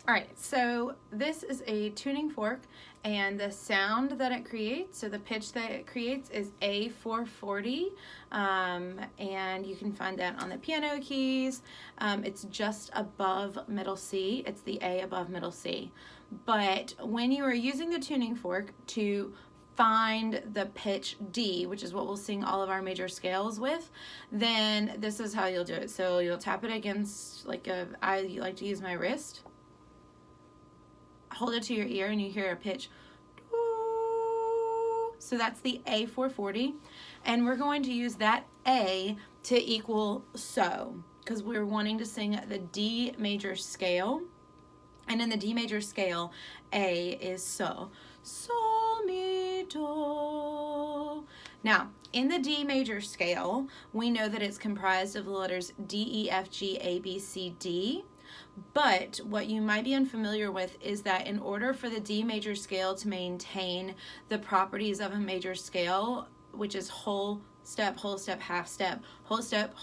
All right, so this is a tuning fork, and the sound that it creates, so the pitch that it creates, is A440, and you can find that on the piano keys. It's just above middle C. It's the A above middle C. But when you are using the tuning fork to find the pitch D, which is what we'll sing all of our major scales with, then this is how you'll do it. So you'll tap it against, I like to use my wrist. Hold it to your ear and you hear a pitch. So that's the A440. And we're going to use that A to equal so, because we're wanting to sing the D major scale. And in the D major scale, A is so. Sol, mi, do. Now, in the D major scale, we know that it's comprised of the letters D, E, F, G, A, B, C, D. But what you might be unfamiliar with is that in order for the D major scale to maintain the properties of a major scale, which is whole step, half step, whole step,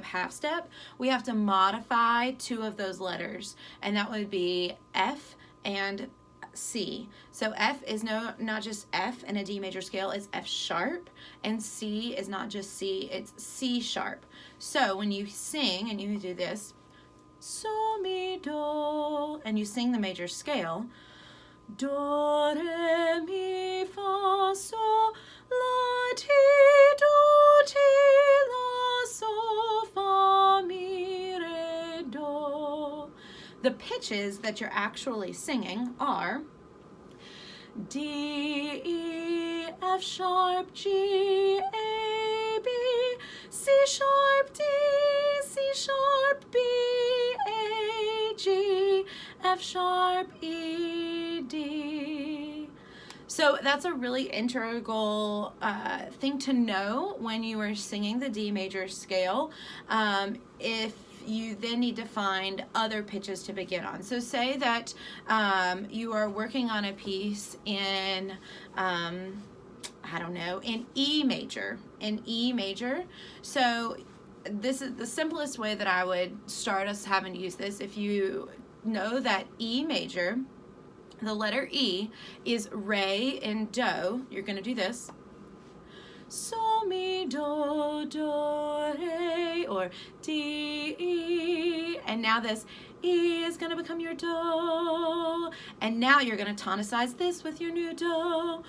half step, we have to modify two of those letters, and that would be F and C. So F is not just F in a D major scale, it's F sharp, and C is not just C, it's C sharp. So when you sing and you do this, so, mi, do, and you sing the major scale, do, re, mi, fa, so, la, ti, do, ti, la, so, fa, mi, re, do. The pitches that you're actually singing are D, E, F sharp, G, A, B, C sharp, D, C sharp, B, A, G, F sharp, E, D. So that's a really integral thing to know when you are singing the D major scale. If you then need to find other pitches to begin on. So say that you are working on a piece in, I don't know, in E major, So this is the simplest way that I would start us having to use this. If you know that E major, the letter E is re in do, you're going to do this. So, mi, do, do, re, or D, E, and now this E is going to become your do, and now you're going to tonicize this with your new do.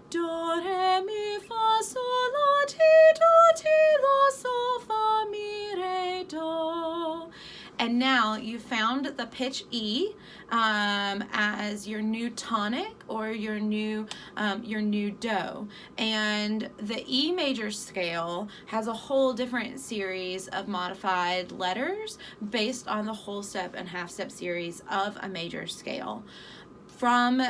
Do, re, mi, fa, sol, la, ti, la, so, fa, mi, re, do. And now you found the pitch E as your new tonic or your new do. And the E major scale has a whole different series of modified letters based on the whole step and half step series of a major scale. From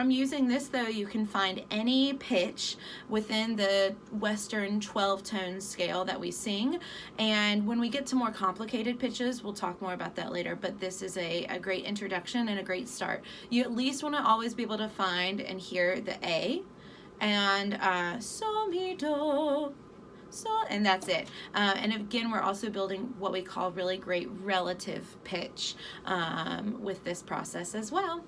using this, though, you can find any pitch within the Western 12-tone scale that we sing. And when we get to more complicated pitches, we'll talk more about that later. But this is a great introduction and a great start. You at least want to always be able to find and hear the A, and so, mi, do. So, and that's it. And again, we're also building what we call really great relative pitch with this process as well.